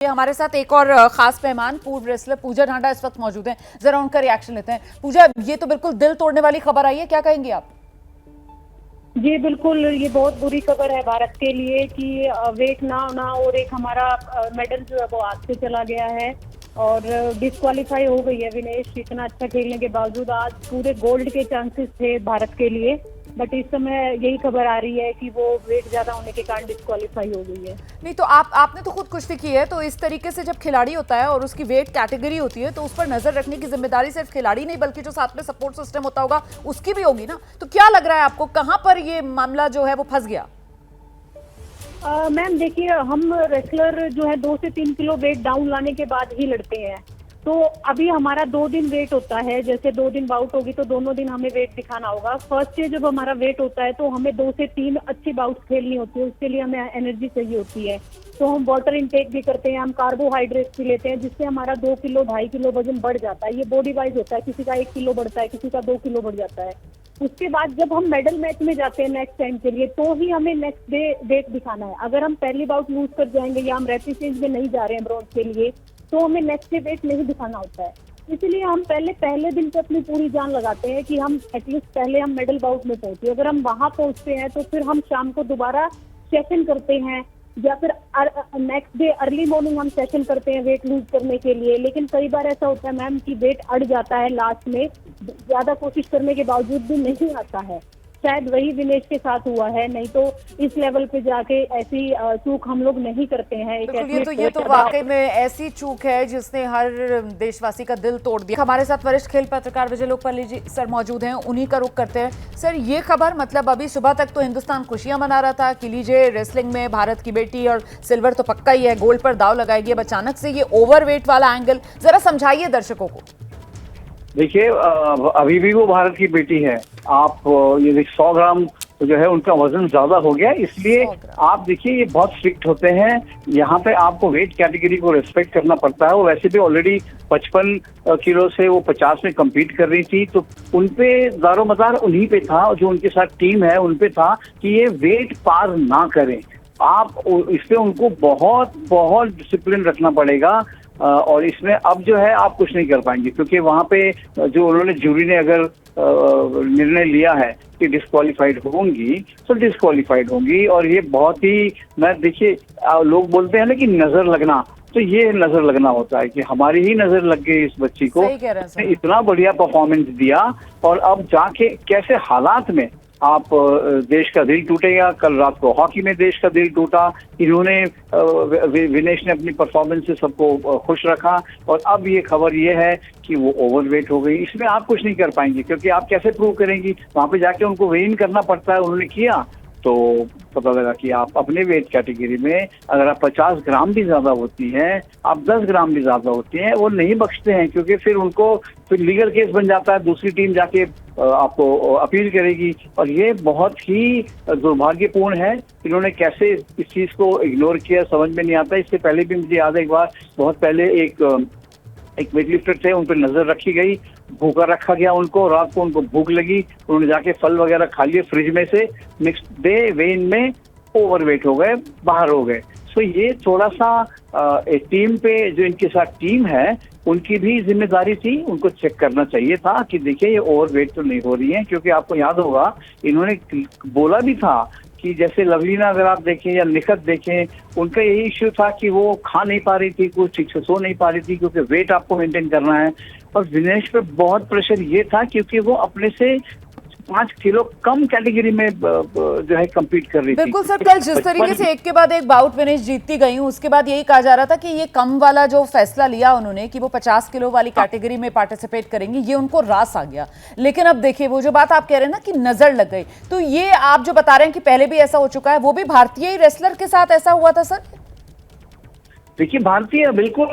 हमारे साथ एक और खास मेहमान पूर्व रेसलर पूजा ढांडा इस वक्त मौजूद हैं। जरा उनका रिएक्शन लेते हैं। पूजा, ये तो बिल्कुल दिल तोड़ने वाली खबर आई है, क्या कहेंगे आप? जी बिल्कुल, ये बहुत बुरी खबर है भारत के लिए कि वेट ना होना और एक हमारा मेडल जो है वो हाथ से चला गया है और डिस्क्वालीफाई हो गई है विनेश। इतना अच्छा खेलने के बावजूद आज पूरे गोल्ड के चांसेस थे भारत के लिए, बट इस समय यही खबर आ रही है कि वो वेट ज्यादा होने के कारण डिस्क्वालीफाई हो गई है। नहीं तो आपने तो खुद कुश्ती की है, तो इस तरीके से जब खिलाड़ी होता है और उसकी वेट कैटेगरी होती है तो उस पर नजर रखने की जिम्मेदारी सिर्फ खिलाड़ी नहीं बल्कि जो साथ में सपोर्ट सिस्टम होता होगा उसकी भी होगी ना। तो क्या लग रहा है आपको, कहां पर ये मामला जो है वो फंस गया? मैम देखिए, हम रेसलर जो है 2 से 3 किलो वेट डाउन लाने के बाद ही लड़ते हैं। तो अभी हमारा 2 दिन वेट होता है, जैसे 2 दिन बाउट होगी तो दोनों दिन हमें वेट दिखाना होगा। फर्स्ट डे जब हमारा वेट होता है तो हमें 2 से 3 अच्छी बाउट्स खेलनी होती है, उसके लिए हमें एनर्जी चाहिए होती है। तो हम वाटर इनटेक भी करते हैं, हम कार्बोहाइड्रेट्स भी लेते हैं, जिससे हमारा 2 किलो 2.5 किलो वजन बढ़ जाता है। ये बॉडी वाइज होता है, किसी का 1 किलो बढ़ता है, किसी का 2 किलो बढ़ जाता है। उसके बाद जब हम मेडल मैच में जाते हैं नेक्स्ट टाइम के लिए, तो ही हमें नेक्स्ट डे वेट दिखाना है। अगर हम पहली बाउट लूज कर जाएंगे या हम रैपिड चेंज में नहीं जा रहे हैं ब्रॉन्ज के लिए, तो हमें नेक्स्ट डे वेट नहीं दिखाना होता है। इसलिए हम पहले दिन पे अपनी पूरी जान लगाते हैं कि हम एटलीस्ट पहले हम मेडल बाउट में पहुंचे। अगर हम वहां पहुंचते हैं तो फिर हम शाम को दोबारा सेशन करते हैं या फिर नेक्स्ट डे अर्ली मॉर्निंग हम सेशन करते हैं वेट लूज करने के लिए। लेकिन कई बार ऐसा होता है मैम कि वेट अड़ जाता है, लास्ट में ज्यादा कोशिश करने के बावजूद भी नहीं आता है। शायद वही विनेश के साथ हुआ है, नहीं तो इस लेवल पे जाके ऐसी चूक हम लोग नहीं करते हैं। ये तो वाकई में ऐसी चूक है जिसने हर देशवासी का दिल तोड़ दिया। हमारे साथ वरिष्ठ खेल पत्रकार विजय लोकपाल जी सर मौजूद हैं, उन्हीं का रुख करते हैं। सर, ये खबर मतलब अभी सुबह तक तो हिंदुस्तान खुशियां मना रहा था कि लीजिए रेसलिंग में भारत की बेटी और सिल्वर तो पक्का ही है, गोल्ड पर दाव लगाएगी। अब अचानक से ये ओवरवेट वाला एंगल, जरा समझाइए दर्शकों को। देखिए, अभी भी वो भारत की बेटी है। आप ये 100 ग्राम जो है उनका वजन ज्यादा हो गया, इसलिए आप देखिए ये बहुत स्ट्रिक्ट होते हैं। यहाँ पे आपको वेट कैटेगरी को रिस्पेक्ट करना पड़ता है। वो वैसे भी ऑलरेडी 55 किलो से वो 50 में कम्पीट कर रही थी, तो उनपे दारोमदार उन्हीं पे था, जो उनके साथ टीम है उनपे था कि ये वेट पार ना करें। आप इस पे उनको बहुत बहुत डिसिप्लिन रखना पड़ेगा और इसमें अब जो है आप कुछ नहीं कर पाएंगे, क्योंकि वहां पे जो उन्होंने जूरी ने अगर निर्णय लिया है कि डिस्क्वालीफाइड होंगी तो डिस्क्वालीफाइड होंगी। और ये बहुत ही, मैं देखिए लोग बोलते हैं ना कि नजर लगना, तो ये नजर लगना होता है कि हमारी ही नजर लग गई इस बच्ची को। इतना बढ़िया परफॉर्मेंस दिया और अब जाके कैसे हालात में आप देश का दिल टूटेगा। कल रात को हॉकी में देश का दिल टूटा। इन्होंने विनेश ने अपनी परफॉर्मेंस से सबको खुश रखा और अब ये खबर ये है कि वो ओवरवेट हो गई। इसमें आप कुछ नहीं कर पाएंगे, क्योंकि आप कैसे प्रूव करेंगी? वहां पे जाके उनको वेट इन करना पड़ता है। उन्होंने किया तो पता लगा कि आप अपने वेट कैटेगरी में अगर आप 50 ग्राम भी ज्यादा होती हैं, आप 10 ग्राम भी ज्यादा होती हैं, वो नहीं बख्शते हैं, क्योंकि फिर उनको फिर लीगल केस बन जाता है। दूसरी टीम जाके आपको अपील करेगी और ये बहुत ही दुर्भाग्यपूर्ण है। इन्होंने कैसे इस चीज को इग्नोर किया समझ में नहीं आता। इससे पहले भी मुझे याद है, एक बार बहुत पहले एक वेटलिफ्टर थे, उन पर नजर रखी गई, भूखा रखा गया उनको, रात को उनको भूख लगी, उन्होंने जाके फल वगैरह खा लिए फ्रिज में से, नेक्स्ट डे वेन में ओवरवेट हो गए, बाहर हो गए। सो ये थोड़ा सा एक टीम पे, जो इनके साथ टीम है उनकी भी जिम्मेदारी थी, उनको चेक करना चाहिए था कि देखिए ये ओवरवेट तो नहीं हो रही है। क्योंकि आपको याद होगा इन्होंने बोला भी था कि जैसे लवलीना अगर आप देखें या निखत देखें, उनका यही इश्यू था कि वो खा नहीं पा रही थी, कुछ ठीक से सो नहीं पा रही थी, क्योंकि वेट आपको मेंटेन करना है। और विनेश पे बहुत प्रेशर ये था क्योंकि वो अपने से 5 किलो कम कैटेगरी में जो है कम्पीट कर रही थी। बिल्कुल सर, कल जिस तरीके से एक के बाद एक बाउट विनेश जीतती गई, उसके बाद यही कहा जा रहा था कि ये कम वाला जो फैसला लिया उन्होंने कि वो 50 किलो वाली कैटेगरी में पार्टिसिपेट करेंगी, ये उनको रास आ गया। लेकिन अब देखिए वो जो बात आप कह रहे हैं ना कि नजर लग गई, तो ये आप जो बता रहे हैं कि पहले भी ऐसा हो चुका है, वो भी भारतीय रेसलर के साथ ऐसा हुआ था सर? देखिए भारतीय, बिल्कुल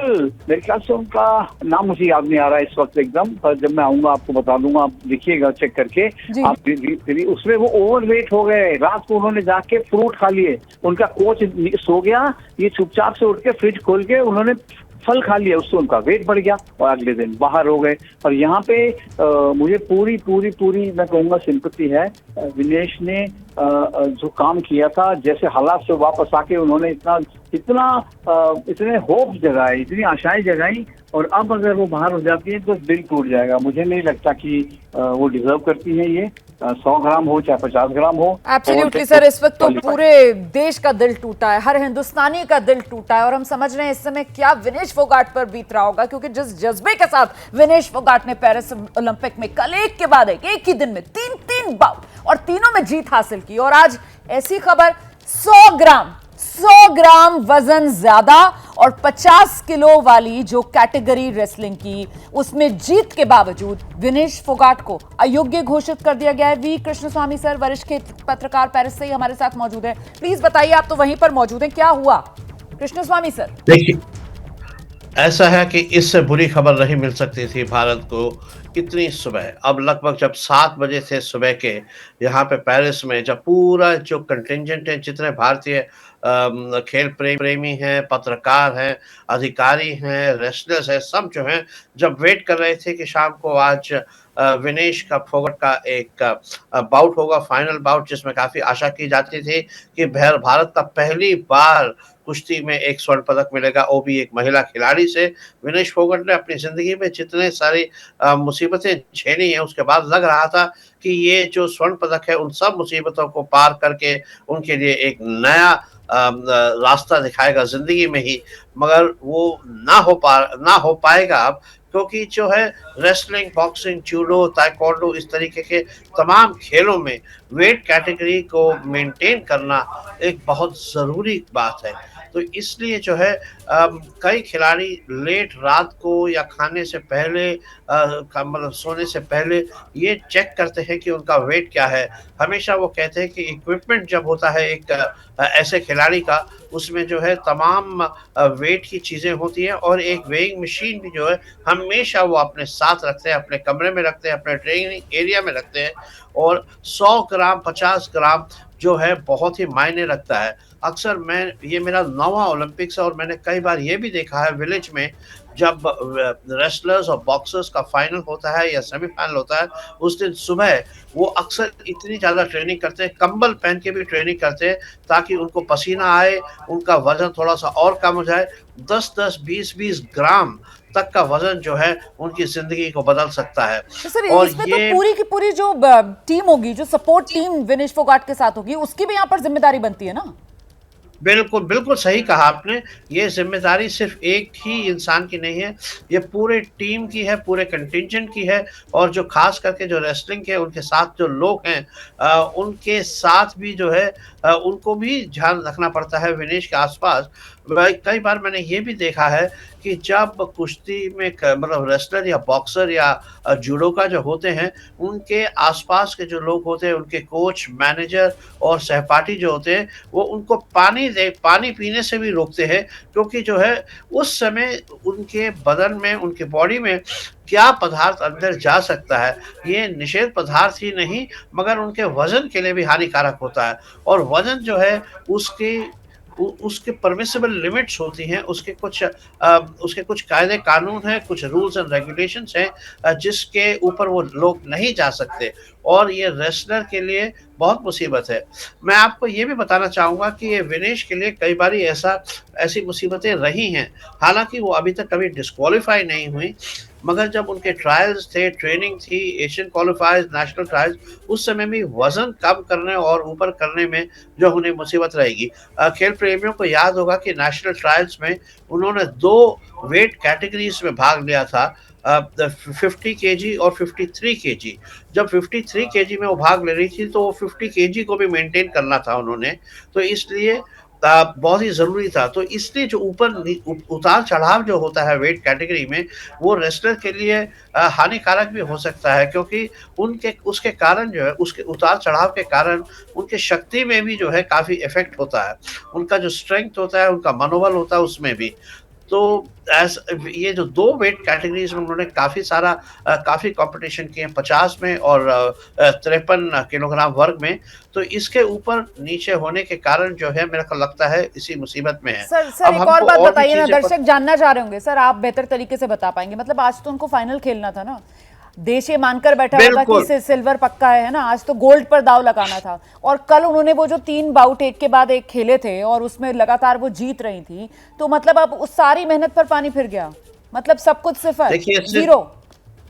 मेरे ख्याल से उनका नाम मुझे याद नहीं आ रहा है इस वक्त एकदम, पर जब मैं आऊंगा आपको बता दूंगा, आप देखिएगा चेक करके। आप उसमें वो ओवरवेट हो गए। रात को उन्होंने जाके फ्रूट खा लिए, उनका कोच सो गया, ये चुपचाप से उठ के फ्रिज खोल के उन्होंने फल खा लिया, उससे उनका वेट बढ़ गया और अगले दिन बाहर हो गए। और यहाँ पे मुझे पूरी पूरी पूरी मैं कहूँगा सिंपैथी है। विनेश ने जो काम किया था, जैसे हालात से वापस आके उन्होंने इतना इतना इतने होप जगाए, इतनी आशाएं जगाई, और अब अगर वो बाहर हो जाती है तो दिल टूट जाएगा। मुझे नहीं लगता कि वो डिजर्व करती है ये, 100 ग्राम हो चाहे 50 ग्राम हो। एब्सोल्युटली सर, इस वक्त तो पूरे देश का दिल टूटा है, हर हिंदुस्तानी का दिल टूटा है, और हम समझ रहे हैं इस समय क्या विनेश फोगाट पर बीत रहा होगा, क्योंकि जिस जज्बे के साथ विनेश फोगाट ने पेरिस ओलंपिक में कल एक के बाद एक ही दिन में तीन बाउट और तीनों में जीत हासिल की, और आज ऐसी खबर 100 ग्राम वजन ज्यादा और 50 किलो वाली जो कैटेगरी रेसलिंग की, उसमें जीत के बावजूद विनेश फोगाट को अयोग्य घोषित कर दिया गया है। वी कृष्णस्वामी सर, वरिष्ठ पत्रकार, पेरिस से ही हमारे साथ मौजूद हैं। प्लीज बताइए, आप तो वहीं पर मौजूद हैं, क्या हुआ कृष्णस्वामी सर? देखिए, ऐसा है कि इससे बुरी खबर नहीं मिल सकती थी भारत को इतनी सुबह। अब लगभग जब 7 बजे थे सुबह के, यहाँ पे पेरिस में, जब पूरा जो कंटिंजेंट है, जितने भारतीय खेल प्रेमी हैं, पत्रकार हैं, अधिकारी हैं, रेसलर्स हैं, सब जो हैं, जब वेट कर रहे थे कि शाम को आज विनेश का फोगाट का एक बाउट होगा, फाइनल बाउट, जिसमें काफ़ी आशा की जाती थी कि भारत का पहली बार कुश्ती में एक स्वर्ण पदक मिलेगा, वो भी एक महिला खिलाड़ी से। विनेश फोगाट ने अपनी ज़िंदगी में जितने सारी मुसीबतें झेली हैं, उसके बाद लग रहा था कि ये जो स्वर्ण पदक है, उन सब मुसीबतों को पार करके उनके लिए एक नया रास्ता दिखाएगा ज़िंदगी में ही। मगर वो ना हो पाएगा अब, क्योंकि जो है रेसलिंग, बॉक्सिंग, जूडो, ताइक्वांडो, इस तरीके के तमाम खेलों में वेट कैटेगरी को मेंटेन करना एक बहुत ज़रूरी बात है। तो इसलिए जो है कई खिलाड़ी लेट रात को या खाने से पहले, मतलब सोने से पहले, ये चेक करते हैं कि उनका वेट क्या है। हमेशा वो कहते हैं कि इक्विपमेंट जब होता है एक ऐसे खिलाड़ी का, उसमें जो है तमाम वेट की चीज़ें होती हैं, और एक वेइंग मशीन भी जो है हमेशा वो अपने साथ रखते हैं, अपने कमरे में रखते हैं, अपने ट्रेनिंग एरिया में रखते हैं। और 100 ग्राम 50 ग्राम जो है बहुत ही मायने रखता है। अक्सर ये मेरा 9वां ओलंपिक्स है, और मैंने कई बार ये भी देखा है विलेज में, जब रेसलर्स और बॉक्सर्स का फाइनल होता है या सेमीफाइनल होता है, उस दिन सुबह वो अक्सर इतनी ज़्यादा ट्रेनिंग करते हैं, कंबल पहन के भी ट्रेनिंग करते हैं, ताकि उनको पसीना आए, उनका वजन थोड़ा सा और कम हो जाए। 10-10, 20-20 ग्राम तक का वजन जो है उनकी जिंदगी को बदल सकता है। तो सर, और इसमें ये तो पूरी की पूरी जो टीम होगी, जो सपोर्ट टीम विनेश फोगाट के साथ होगी, उसकी भी यहाँ पर जिम्मेदारी बनती है ना? बिल्कुल, बिल्कुल सही कहा आपने। ये ज़िम्मेदारी सिर्फ़ एक ही इंसान की नहीं है, ये पूरे टीम की है, पूरे कंटिंजेंट की है, और जो ख़ास करके जो रेसलिंग के उनके साथ जो लोग हैं, उनके साथ भी जो है उनको भी ध्यान रखना पड़ता है विनेश के आस-पास। कई बार मैंने ये भी देखा है कि जब कुश्ती में मतलब रेसलर या बॉक्सर या जूडोका जो होते हैं, उनके आसपास के जो लोग होते हैं, उनके कोच, मैनेजर और सहपाठी जो होते हैं, वो उनको पानी पीने से भी रोकते हैं, क्योंकि जो है उस समय उनके बदन में, उनके बॉडी में क्या पदार्थ अंदर जा सकता है, ये निषेध पदार्थ ही नहीं, मगर उनके वज़न के लिए भी हानिकारक होता है। और वज़न जो है उसके परमिसिबल लिमिट्स होती हैं, उसके कुछ कायदे कानून हैं, कुछ रूल्स एंड रेगुलेशंस हैं, जिसके ऊपर वो लोग नहीं जा सकते, और ये रेसलर के लिए बहुत मुसीबत है। मैं आपको ये भी बताना चाहूँगा कि ये विनेश के लिए कई बारी ऐसी मुसीबतें रही हैं। हालाँकि वो अभी तक कभी डिस्क्वालीफाई नहीं हुई, मगर जब उनके ट्रायल्स थे, ट्रेनिंग थी, एशियन क्वालीफायर्स, नेशनल ट्रायल्स, उस समय भी वज़न कम करने और ऊपर करने में जो उन्हें मुसीबत रहेगी। खेल प्रेमियों को याद होगा कि नेशनल ट्रायल्स में उन्होंने 2 वेट कैटेगरीज़ में भाग लिया था, 50 केजी और 53 केजी। जब 53 केजी में वो भाग ले रही थी, तो वो 50 केजी को भी मेंटेन करना था उन्होंने, तो इसलिए बहुत ही ज़रूरी था। तो इसलिए जो उतार-चढ़ाव जो होता है वेट कैटेगरी में, वो रेसलर के लिए हानिकारक भी हो सकता है, क्योंकि उसके कारण जो है, उसके उतार-चढ़ाव के कारण उनकी शक्ति में भी जो है काफ़ी इफ़ेक्ट होता है। उनका जो स्ट्रेंथ होता है, उनका मनोबल होता है, उसमें भी। तो ये जो 2 वेट कैटेगरीज़ में उन्होंने काफ़ी कॉम्पिटिशन किए, 50 में और 53 किलोग्राम वर्ग में। तो इसके ऊपर नीचे होने के कारण जो है, मेरे को लगता है इसी मुसीबत में है। सर एक और बात बताइए ना, दर्शक जानना चाह रहे होंगे, सर आप बेहतर तरीके से बता पाएंगे। मतलब आज तो उनको फाइनल खेलना था ना, देश ये मानकर बैठा होगा कि बिल्कुल। सिल्वर पक्का है ना, आज तो गोल्ड पर दाव लगाना था। और कल उन्होंने वो जो 3 बाउट एक के बाद एक खेले थे और उसमें लगातार वो जीत रही थी, तो मतलब अब उस सारी मेहनत पर पानी फिर गया, मतलब सब कुछ सिफर, देखिए, जीरो।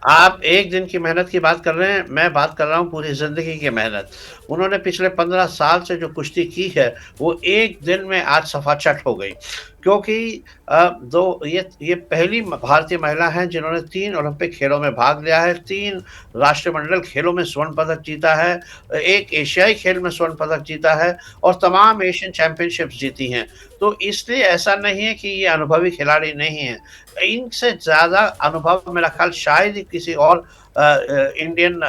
आप एक दिन की मेहनत की बात कर रहे हैं, मैं बात कर रहा हूँ पूरी जिंदगी की मेहनत। उन्होंने पिछले 15 साल से जो कुश्ती की है, वो एक दिन में आज सफाचट हो गई। क्योंकि ये पहली भारतीय महिला हैं जिन्होंने 3 ओलंपिक खेलों में भाग लिया है, 3 राष्ट्रमंडल खेलों में स्वर्ण पदक जीता है, 1 एशियाई खेल में स्वर्ण पदक जीता है और तमाम एशियन चैंपियनशिप्स जीती हैं। तो इसलिए ऐसा नहीं है कि ये अनुभवी खिलाड़ी नहीं है। इनसे ज़्यादा अनुभव मेरा ख्याल शायद ही किसी और इंडियन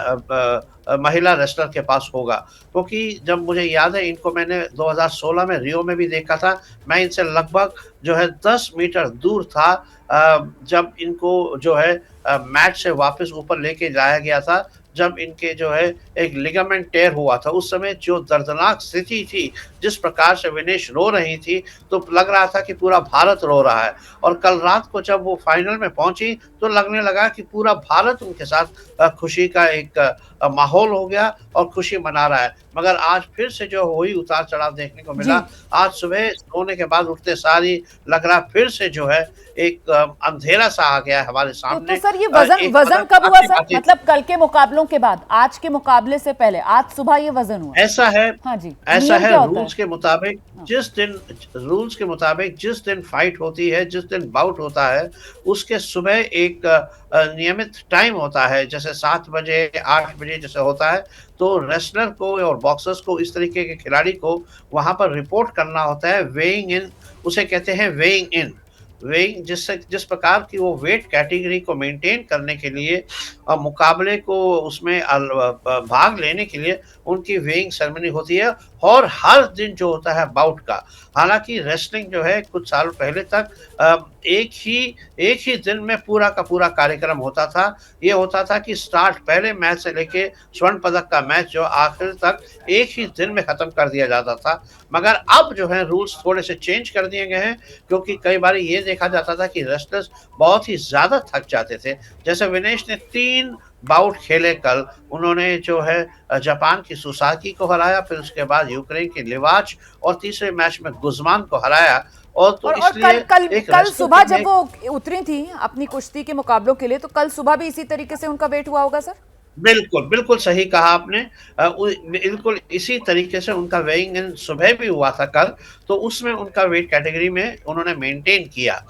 महिला रेसलर के पास होगा। क्योंकि जब मुझे याद है, इनको मैंने 2016 में रियो में भी देखा था। मैं इनसे लगभग जो है 10 मीटर दूर था जब इनको जो है मैच से वापस ऊपर लेके जाया गया था, जब इनके जो है एक लिगामेंट टेयर हुआ था। उस समय जो दर्दनाक स्थिति थी, जिस प्रकार से विनेश रो रही थी, तो लग रहा था कि पूरा भारत रो रहा है। और कल रात को जब वो फाइनल में पहुंची, तो लगने लगा कि पूरा भारत उनके साथ खुशी का एक माहौल हो गया और खुशी मना रहा है। मगर आज फिर से जो वही उतार चढ़ाव देखने को मिला। आज सुबह सोने के बाद उठते सारी लग रहा फिर से जो है एक अंधेरा सा आ गया है हमारे सामने। तो सर ये वजन कब हुआ सर? मतलब कल के मुकाबलों के बाद, आज के मुकाबले से पहले, आज सुबह ये वजन हुआ? ऐसा है, हाँ जी, ऐसा है रूल्स के मुताबिक। जिस दिन फाइट होती है, जिस दिन बाउट होता है, उसके सुबह एक नियमित टाइम होता है, जैसे 7 बजे 8 बजे जैसे होता है। तो रेसलर को और बॉक्सर्स को, इस तरीके के खिलाड़ी को वहां पर रिपोर्ट करना होता है। वेइंग इन उसे कहते हैं, वेइंग इन। वेइंग जिस प्रकार की वो वेट कैटेगरी को मेंटेन करने के लिए मुकाबले को उसमें भाग लेने के लिए उनकी वेइंग सेरेमनी होती है। और हर दिन जो होता है बाउट का, हालांकि रेसलिंग जो है कुछ साल पहले तक एक ही दिन में पूरा का पूरा कार्यक्रम होता था। ये होता था कि स्टार्ट पहले मैच से लेके स्वर्ण पदक का मैच जो आखिर तक एक ही दिन में खत्म कर दिया जाता था। मगर अब जो है रूल्स थोड़े से चेंज कर दिए गए हैं, क्योंकि कई बार ये देखा जाता था कि रेसलर्स बहुत ही ज्यादा थक जाते थे। जैसे विनेश ने 3 बाउट खेले कल। उन्होंने जो है जापान की सुसाकी को हराया, फिर उसके बाद यूक्रेन की लिवाच, और तीसरे मैच में गुजमान को हराया। और कल सुबह जब वो उतरी थी अपनी कुश्ती के मुकाबलों के लिए, तो कल सुबह भी इसी तरीके से उनका वेट हुआ होगा सर? बिल्कुल सही कहा आपने। बिल्कुल इसी तरीके से उनका वेइंग इन सुबह भी हुआ था कल, तो उसमें उनका वेट कैटेगरी में उन्होंने मेंटेन किया।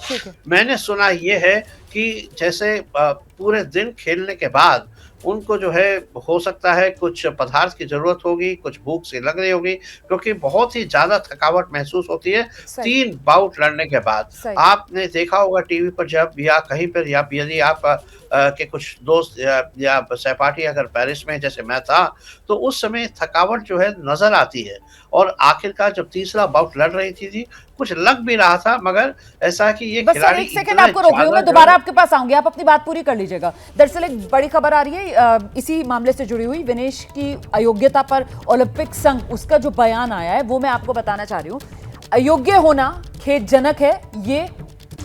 मैंने सुना ये है कि जैसे पूरे दिन खेलने के बाद उनको जो है हो सकता है कुछ पदार्थ की जरूरत होगी, कुछ भूख सी लग रही होगी, क्योंकि बहुत ही ज्यादा थकावट महसूस होती है 3 बाउट लड़ने के बाद। आपने देखा होगा टीवी पर जब, या कहीं पर, या यदि आप के कुछ दोस्त या सहपाठी अगर पेरिस में जैसे मैं था, तो उस समय थकावट जो है नजर आती है। और आखिरकार जब तीसरा बाउट लड़ रही थी, कुछ लग भी रहा था, मगर ऐसा कि ये खिलाड़ी, एक सेकंड आपको रोक रही हूं, मैं दोबारा आपके पास आऊंगी, आप अपनी बात पूरी कर लीजिएगा। दरअसल एक बड़ी खबर आ रही है इसी मामले से जुड़ी हुई, विनेश की अयोग्यता पर ओलंपिक संघ, उसका जो बयान आया है वो मैं आपको बताना चाह रही हूँ। अयोग्य होना खेदजनक है, ये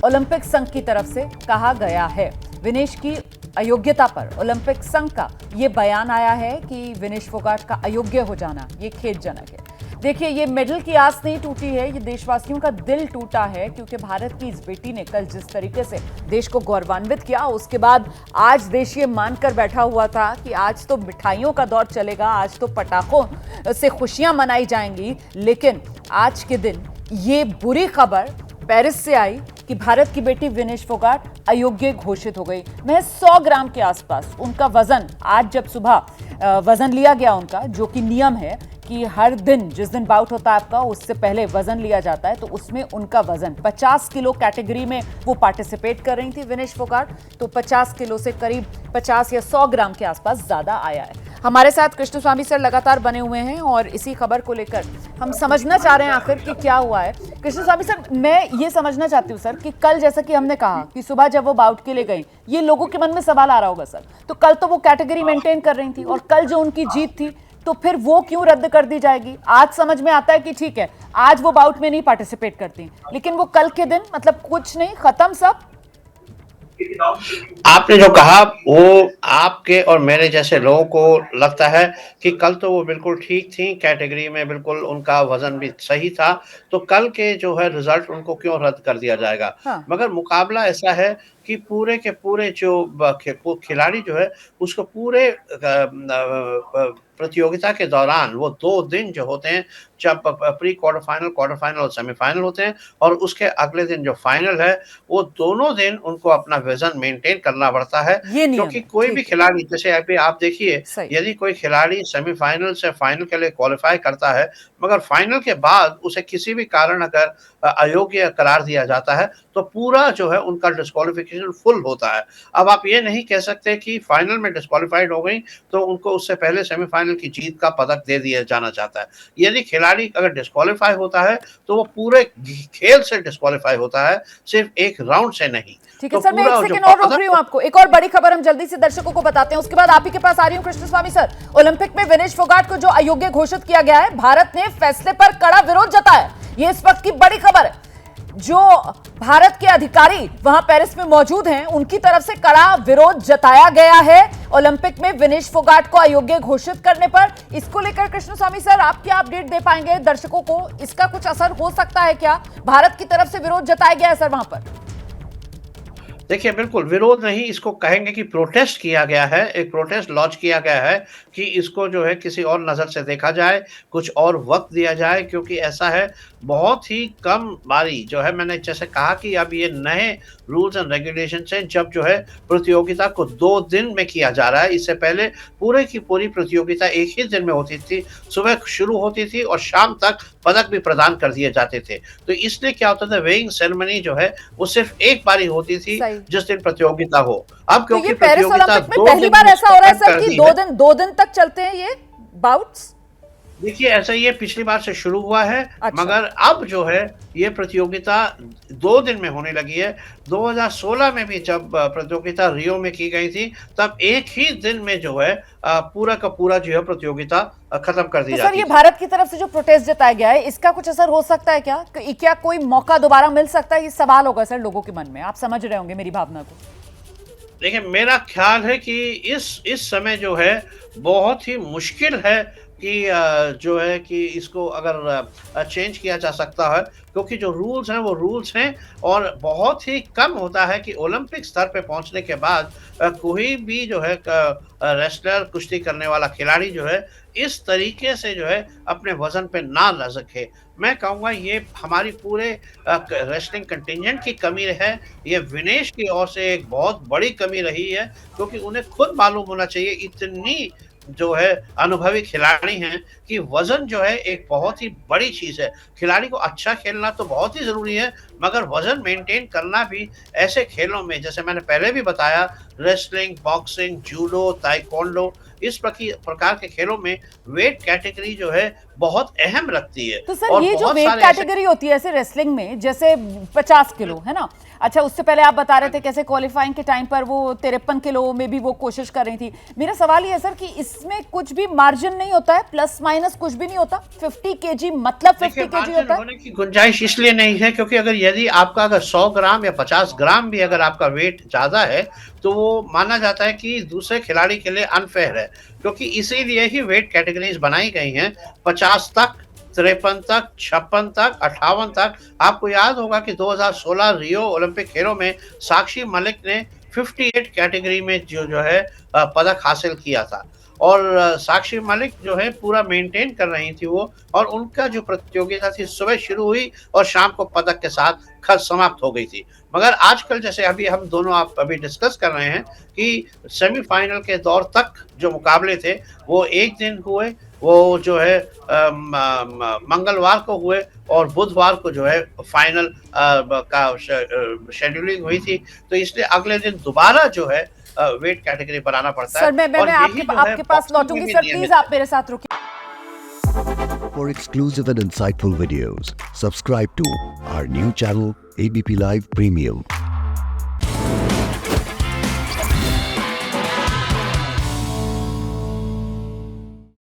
ओलंपिक संघ की तरफ से कहा गया है। विनेश की अयोग्यता पर ओलंपिक संघ का ये बयान आया है कि विनेश फोगाट का अयोग्य हो जाना ये खेदजनक है। देखिए, ये मेडल की आस नहीं टूटी है, ये देशवासियों का दिल टूटा है, क्योंकि भारत की इस बेटी ने कल जिस तरीके से देश को गौरवान्वित किया, उसके बाद आज देश ये मानकर बैठा हुआ था कि आज तो मिठाइयों का दौर चलेगा, आज तो पटाखों से खुशियां मनाई जाएंगी। लेकिन आज के दिन ये बुरी खबर पेरिस से आई कि भारत की बेटी विनेश फोगाट अयोग्य घोषित हो गई। महज 100 ग्राम के आसपास उनका वजन, आज जब सुबह वजन लिया गया उनका, जो कि नियम है कि हर दिन जिस दिन बाउट होता है आपका, उससे पहले वजन लिया जाता है, तो उसमें उनका वजन 50 किलो कैटेगरी में वो पार्टिसिपेट कर रही थी विनेश फोगाट, तो 50 किलो से करीब 50 या 100 ग्राम के आसपास ज्यादा आया है। हमारे साथ कृष्ण स्वामी सर लगातार बने हुए हैं और इसी खबर को लेकर हम समझना चाह रहे हैं आखिर कि क्या हुआ है। कृष्ण स्वामी सर, मैं ये समझना चाहती हूँ सर कि कल जैसा कि हमने कहा कि सुबह जब वो बाउट के लिए गई, ये लोगों के मन में सवाल आ रहा होगा सर, तो कल तो वो कैटेगरी मेंटेन कर रही थी, और कल जो उनकी जीत थी, तो फिर वो क्यों रद्द कर दी जाएगी? आज समझ में आता है कि ठीक है, आज वो बाउट में नहीं पार्टिसिपेट करती, लेकिन वो कल के दिन मतलब कुछ नहीं, खत्म सब। आपने जो कहा वो आपके और मेरे जैसे लोगों को लगता है कि कल तो वो बिल्कुल ठीक थी, कैटेगरी में बिल्कुल उनका वज़न भी सही था, तो कल के जो है रिज़ल्ट उनको क्यों रद्द कर दिया जाएगा? हाँ। मगर मुकाबला ऐसा है कि पूरे के पूरे जो वो खिलाड़ी जो है उसको पूरे प्रतियोगिता के दौरान वो 2 दिन जो होते हैं, जब pre quarter final, quarter final और सेमीफाइनल होते हैं और उसके अगले दिन जो फाइनल है, वो दोनों दिन उनको अपना वज़न मेंटेन करना पड़ता है। ये नियम क्योंकि है, कोई ठीक भी है। खिलाड़ी जैसे अभी आप देखिए, सही। यदि कोई खिलाड़ी सेमीफाइनल से फाइनल के लिए क्वालीफाई करता है, मगर फाइनल के बाद उसे किसी भी कारण अगर अयोग्य करार दिया जाता है, तो पूरा जो है उनका डिस्क्वालिफिकेशन फुल होता है। अब आप ये नहीं कह सकते कि फाइनल में डिस्क्वालीफाइड हो गई, तो उनको उससे पहले सेमीफाइनल की जीत का पदक दे दिया जाना चाहता है। यदि खिलाड़ी अगर डिस्क्वालीफाई होता है, तो वो पूरे खेल से डिस्क्वालीफाई होता है, सिर्फ एक राउंड से नहीं। ठीक है तो सर, मैं एक पूरा जो सेकंड और रोक पदक रही हूँ आपको। एक और बड़ी खबर हम जल्दी से दर्शकों को बताते हैं, उसके बाद आप ही के पास आ रही हूँ कृष्ण स्वामी सर। ओलंपिक में विनेश फोगाट को जो अयोग्य घोषित किया गया है, भारत ने फैसले पर कड़ा विरोध जताया। ये इस वक्त की बड़ी खबर है। जो भारत के अधिकारी वहां पेरिस में मौजूद हैं, उनकी तरफ से कड़ा विरोध जताया गया है ओलंपिक में विनेश फोगाट को अयोग्य घोषित करने पर। इसको लेकर कृष्ण स्वामी सर, आप क्या अपडेट दे पाएंगे दर्शकों को? इसका कुछ असर हो सकता है क्या? भारत की तरफ से विरोध जताया गया है सर वहां पर। देखिए, बिल्कुल विरोध नहीं, इसको कहेंगे कि प्रोटेस्ट किया गया है, एक प्रोटेस्ट लॉन्च किया गया है कि इसको जो है किसी और नज़र से देखा जाए, कुछ और वक़्त दिया जाए, क्योंकि ऐसा है बहुत ही कम बारी जो है, मैंने जैसे कहा कि अब ये नए रूल्स एंड रेगुलेशंस हैं, जब जो है प्रतियोगिता को 2 दिन में किया जा रहा है। इससे पहले पूरे की पूरी प्रतियोगिता एक ही दिन में होती थी, सुबह शुरू होती थी और शाम तक पदक भी प्रदान कर दिए जाते थे। तो इसलिए क्या होता था, वेइंग सेरेमनी जो है वो सिर्फ एक बारी होती थी जिस दिन प्रतियोगिता हो। अब तो क्योंकि ये पेरिस प्रतियोगिता ओलंपिक में 2 पहली दिन बार ऐसा हो रहा है सर कर कि दी 2 दिन तक चलते हैं ये बाउट्स? देखिए, ऐसा ये पिछली बार से शुरू हुआ है, अच्छा। मगर अब जो है ये प्रतियोगिता 2 दिन में होने लगी है। 2016 में भी जब प्रतियोगिता रियो में की गई थी, तब एक ही दिन में जो है पूरा का पूरा जो है प्रतियोगिता खत्म कर दी तो सर, जाती ये थी। भारत की तरफ से जो प्रोटेस्ट जताया गया है, इसका कुछ असर हो सकता है क्या? क्या कोई मौका दोबारा मिल सकता है? ये सवाल होगा सर लोगों के मन में। आप समझ रहे होंगे मेरी भावना को। देखिए, मेरा ख्याल है कि इस समय जो है बहुत ही मुश्किल है कि जो है कि इसको अगर चेंज किया जा सकता है, क्योंकि जो रूल्स हैं वो रूल्स हैं और बहुत ही कम होता है कि ओलंपिक स्तर पे पहुंचने के बाद कोई भी जो है रेसलर, कुश्ती करने वाला खिलाड़ी जो है इस तरीके से जो है अपने वजन पे ना रह सके। मैं कहूँगा ये हमारी पूरे रेसलिंग कंटिजेंट की कमी है, ये विनेश की ओर से एक बहुत बड़ी कमी रही है, क्योंकि उन्हें खुद मालूम होना चाहिए, इतनी जो है अनुभवी खिलाड़ी हैं, कि वज़न जो है एक बहुत ही बड़ी चीज़ है। खिलाड़ी को अच्छा खेलना तो बहुत ही ज़रूरी है, मगर वज़न मेंटेन करना भी ऐसे खेलों में, जैसे मैंने पहले भी बताया, रेसलिंग, बॉक्सिंग, जूडो, ताइक्वांडो, इस प्रकार के खेलों में वेट कैटेगरी जो है बहुत अहम रखती है। तो सर, और ये जो बहुत वेट सारे ऐसे कैटेगरी होती है ऐसे रेसलिंग में, जैसे 50 किलो है ना? अच्छा, उससे पहले आप बता रहे थे कैसे क्वालिफाइंग के टाइम पर वो 53 किलो में भी वो कोशिश कर रही थी। मेरा सवाल ये है सर कि इसमें कुछ भी मार्जिन नहीं होता है, प्लस माइनस कुछ भी नहीं होता? 50 केजी मतलब 50 केजी होता है? होने की गुंजाइश इसलिए नहीं है क्योंकि यदि आपका अगर 100 ग्राम या 50 ग्राम भी अगर आपका वेट ज़्यादा है, तो वो माना जाता है कि दूसरे खिलाड़ी के लिए अनफेयर है, क्योंकि इसीलिए ही वेट कैटेगरीज बनाई गई हैं 50 तक, 53 तक, 56 तक, 58 तक। आपको याद होगा कि 2016 रियो ओलंपिक खेलों में साक्षी मलिक ने 58 कैटेगरी में जो है पदक हासिल किया था, और साक्षी मलिक जो है पूरा मेंटेन कर रही थी वो, और उनका जो प्रतियोगिता थी सुबह शुरू हुई और शाम को पदक के साथ समाप्त हो गई थी। मगर आजकल जैसे अभी हम दोनों आप अभी डिस्कस कर रहे हैं कि सेमीफाइनल के दौर तक जो मुकाबले थे वो एक दिन हुए, वो जो है मंगलवार को हुए और बुधवार को जो है फाइनल का शेड्यूलिंग हुई थी। तो इसलिए अगले दिन दोबारा जो है वेट कैटेगरी बनाना पड़ता है। सर, मैं आपके पास लौटूंगी सर, प्लीज आप मेरे साथ रुकिए। For exclusive and insightful videos, subscribe to our new channel ABP Live Premium.